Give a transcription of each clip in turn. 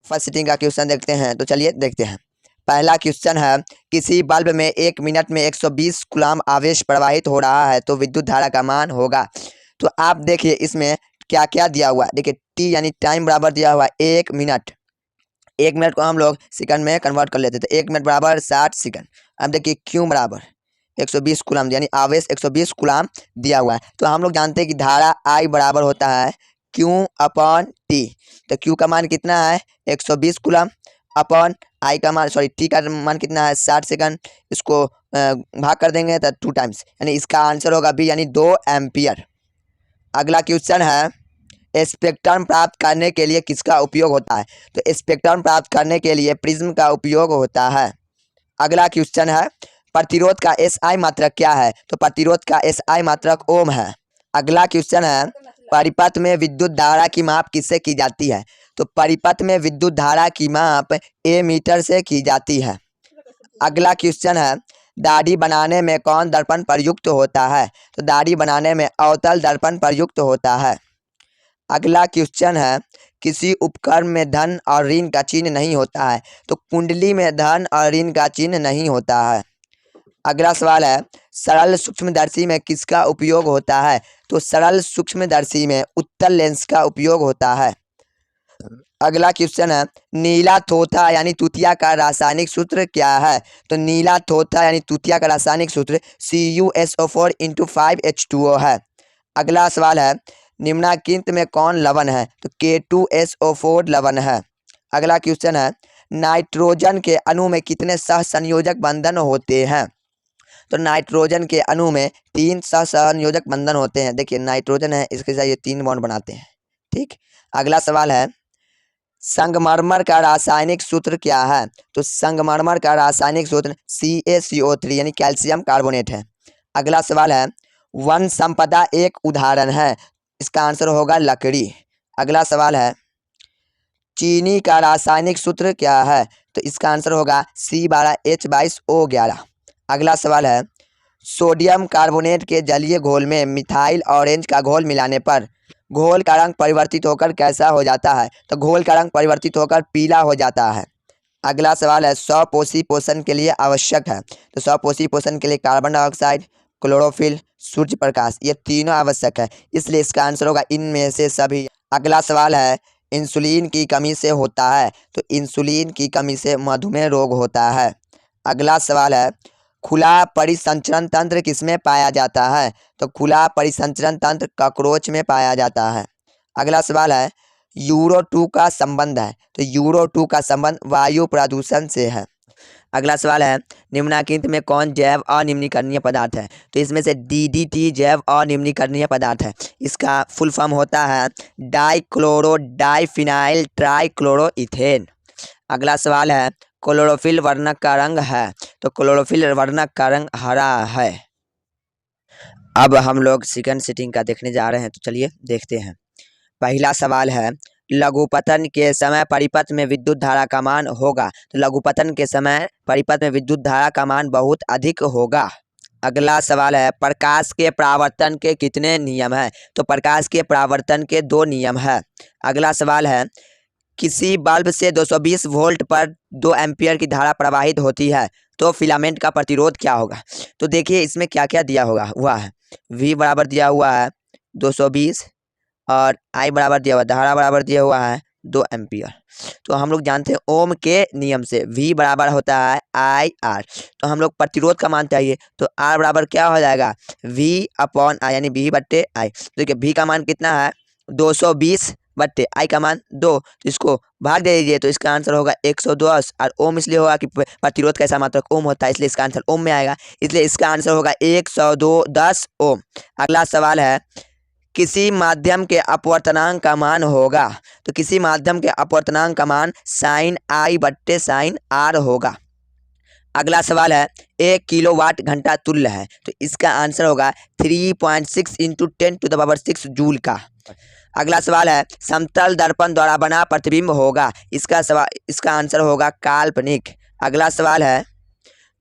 First sitting का question देखते हैं, तो चलिए देखते हैं। पहला क्वेश्चन है, किसी बल्ब में 1 मिनट में 120 कूलम्ब आवेश प्रवाहित हो रहा है तो विद्युत धारा का मान होगा। तो आप देखिए इसमें क्या क्या दिया हुआ है। देखिए टी यानी टाइम बराबर दिया हुआ 1 मिनट। 1 मिनट को हम लोग सेकंड में कन्वर्ट कर लेते थे। 1 मिनट बराबर 60 सेकंड। अब देखिए क्यू बराबर 120 कूलम्ब यानी आवेश 120 कूलम्ब दिया हुआ है। तो हम लोग जानते हैं कि धारा आई बराबर होता है क्यू अपॉन टी। तो क्यू का मान कितना है 120 कूलम्ब अपॉन आई का मान टी का मान कितना है 60 सेकंड। इसको भाग कर देंगे तो 2 टाइम्स, यानी इसका आंसर होगा बी यानी 2 एम्पियर। अगला क्वेश्चन है, स्पेक्ट्रम प्राप्त करने के लिए किसका उपयोग होता है। तो स्पेक्ट्रम प्राप्त करने के लिए प्रिज्म का उपयोग होता है। अगला क्वेश्चन है, प्रतिरोध का एसआई मात्रक क्या है। तो प्रतिरोध का एसआई मात्रक ओम है। अगला क्वेश्चन है, परिपथ में विद्युत धारा की माप किससे की जाती है। तो परिपथ में विद्युत धारा की माप एमीटर से की जाती है। अगला क्वेश्चन है, दाढ़ी बनाने में कौन दर्पण प्रयुक्त होता है। तो दाढ़ी बनाने में अवतल दर्पण प्रयुक्त होता है। अगला क्वेश्चन है, किसी उपकरण में धन और ऋण का चिन्ह नहीं होता है। तो कुंडली में धन और ऋण का चिन्ह नहीं होता है। अगला सवाल है, सरल सूक्ष्मदर्शी में किसका उपयोग होता है। तो सरल सूक्ष्मदर्शी में उत्तल लेंस का उपयोग होता है। अगला क्वेश्चन है, नीला थोथा यानी तुतिया का रासायनिक सूत्र क्या है। तो नीला थोथा यानी तुतिया का रासायनिक सूत्र CuSO4 × 5H2O है। अगला सवाल है, निम्नलिखित में कौन लवण है। तो K2SO4 लवण है। अगला क्वेश्चन है, नाइट्रोजन के अणु में कितने सहसंयोजक बंधन होते हैं। तो नाइट्रोजन के अणु में 3 सहसंयोजक बंधन होते हैं। देखिए नाइट्रोजन है, इसके साथ ये 3 बॉन्ड बनाते हैं। ठीक। अगला सवाल है, संगमरमर का रासायनिक सूत्र क्या है। तो संगमरमर का रासायनिक सूत्र CaCO3 यानी कैल्शियम कार्बोनेट है। अगला सवाल है, वन संपदा एक उदाहरण है। इसका आंसर होगा लकड़ी। अगला सवाल है, चीनी का रासायनिक सूत्र क्या है। तो इसका आंसर होगा C12H22O11। अगला सवाल है, सोडियम कार्बोनेट के जलीय घोल में मिथाइल ऑरेंज का घोल मिलाने पर घोल का रंग परिवर्तित होकर कैसा हो जाता है। तो घोल का रंग परिवर्तित होकर पीला हो जाता है। अगला सवाल है, स्वपोषी पोषण के लिए आवश्यक है। तो स्वपोषी पोषण के लिए carbon dioxide, chlorophyll, Surya Prakash, ये तीनों आवश्यक है, इसलिए इसका आंसर होगा इनमें से सभी। अगला सवाल है, इंसुलिन की कमी से होता है। तो इंसुलिन की कमी से मधुमेह रोग होता है। अगला सवाल है, खुला परिसंचरण तंत्र किसमें पाया जाता है। तो खुला परिसंचरण तंत्र कॉकरोच में पाया जाता है। अगला सवाल है, यूरो 2 का संबंध है। तो यूरो 2 का संबंध वायु प्रदूषण से है। अगला सवाल है, निम्नलिखित में कौन जैव अनिम्नीकरणीय पदार्थ है। तो इसमें से DDT जैव अनिम्नीकरणीय पदार्थ है। इसका फुल फॉर्म होता है डाइक्लोरो डाइफिनाइल ट्राइक्लोरोइथेन। अगला सवाल है, क्लोरोफिल वर्णक का रंग है। तो क्लोरोफिल वर्णक का रंग हरा है। अब हम लोग सेकंड सिटिंग का देखने जा रहे हैं, तो चलिए देखते हैं। पहला सवाल है, लघुपतन के समय परिपथ में विद्युत धारा का मान होगा। तो लघुपतन के समय परिपथ में विद्युत धारा का मान बहुत अधिक होगा। अगला सवाल है, प्रकाश के परावर्तन के कितने नियम हैं। तो प्रकाश के परावर्तन के 2 नियम है। अगला सवाल है, किसी बल्ब से 220 वोल्ट पर 2 एम्पियर की धारा प्रवाहित होती है तो फिलामेंट का प्रतिरोध क्या होगा। तो देखिए इसमें क्या क्या दिया हुआ है। V बराबर दिया हुआ है 220 और I बराबर दिया हुआ, धारा बराबर दिया हुआ है 2 एम्पियर। तो हम लोग जानते हैं ओम के नियम से V बराबर होता है IR। तो हम लोग प्रतिरोध का मान चाहिए, तो R बराबर क्या हो जाएगा V अपॉन I यानी V/I। देखिए V का मान कितना है 220 बट्टे I का मान 2, तो इसको भाग दे दीजिए, तो इसका आंसर होगा 110। और ओम इसलिए होगा कि प्रतिरोध कैसा मात्रक ओम होता है, इसलिए इसका आंसर ओम में आएगा, इसलिए इसका आंसर होगा 110 ओम। अगला सवाल है, किसी माध्यम के अपवर्तनांक का मान होगा। तो किसी माध्यम के अपवर्तनांक का मान sin I/sin R होगा। अगला सवाल है, 1 किलोवाट घंटा तुल्य है। तो इसका आंसर होगा 3.6 × 10⁻6 जूल का। अगला सवाल है, समतल दर्पण द्वारा बना प्रतिबिंब होगा। इसका आंसर होगा काल्पनिक। अगला सवाल है,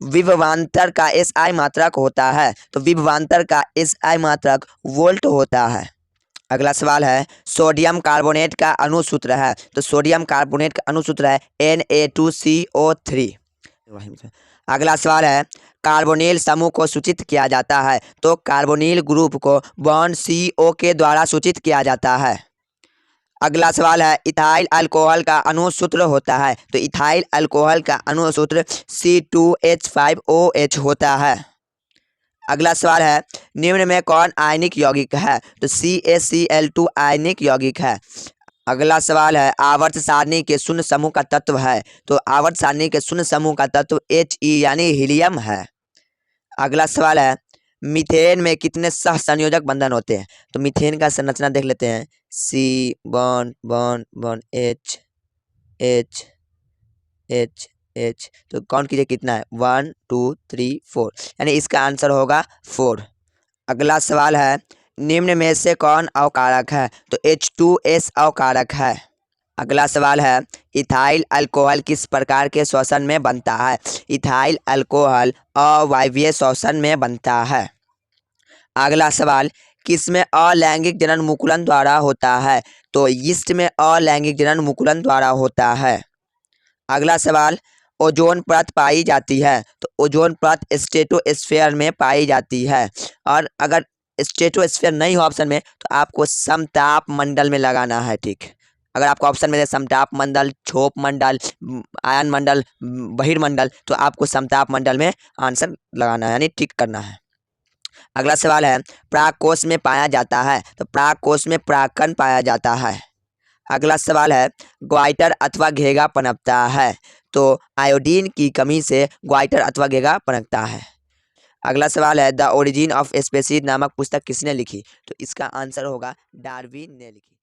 विभवांतर का SI मात्रक होता है। तो विभवांतर का SI मात्रक वोल्ट होता है। अगला सवाल है सोडियम कार्बोनेट का अणुसूत्र है, तो सोडियम कार्बोनेट का अणुसूत्र है Na2CO3। अगला सवाल है कार्बोनिल समूह को सूचित किया जाता है, तो कार्बोनिल ग्रुप को बॉन्ड CO के द्वारा सूचित किया जाता है। अगला सवाल है इथाइल अल्कोहल का अणुसूत्र होता है, तो इथाइल अल्कोहल का अणुसूत्र C2H5OH होता है। अगला सवाल है निम्न में कौन आयनिक यौगिक है, तो CaCl2 आयनिक यौगिक है। अगला सवाल है आवर्त सारणी के शून्य समूह का तत्व है, तो आवर्त सारणी के शून्य समूह का तत्व He यानी हीलियम है। अगला सवाल है मीथेन में कितने सह संयोजक बंधन होते हैं, तो मीथेन का संरचना देख लेते हैं C bond bond bond H H H H, तो काउंट कीजिए कितना है 1 2 3 4, यानी इसका आंसर होगा 4। अगला सवाल है निम्न में से कौन अवकारक है, तो H2S अवकारक है। अगला सवाल है इथाइल अल्कोहल किस प्रकार के श्वसन में बनता है, इथाइल अल्कोहल अवायवीय श्वसन में बनता है। अगला सवाल किसमें अलैंगिक जनन मुकुलन द्वारा होता है, तो यीस्ट में अलैंगिक जनन मुकुलन द्वारा होता है। अगला सवाल ओजोन परत पाई जाती है, तो ओजोन परत स्ट्रेटोस्फेयर में पाई जाती है, और अगर स्ट्रेटोस्फेयर नहीं हो ऑप्शन में तो आपको समताप मंडल में लगाना है। ठीक, अगर आपको ऑप्शन में समताप मंडल, क्षोभ मंडल, आयन मंडल, बहिर्मंडल, तो आपको समताप मंडल में आंसर लगाना है, यानी टिक करना है। अगला सवाल है प्राक कोश में पाया जाता है, तो प्राक कोश में परागकण पाया जाता है। अगला सवाल है ग्वाइटर अथवा घेगा पनपता है, तो आयोडीन की कमी से ग्वाइटर अथवा घेगा पनपता है। अगला सवाल है द ओरिजिन ऑफ स्पीसीज नामक पुस्तक किसने लिखी, तो इसका आंसर होगा डार्विन ने लिखी।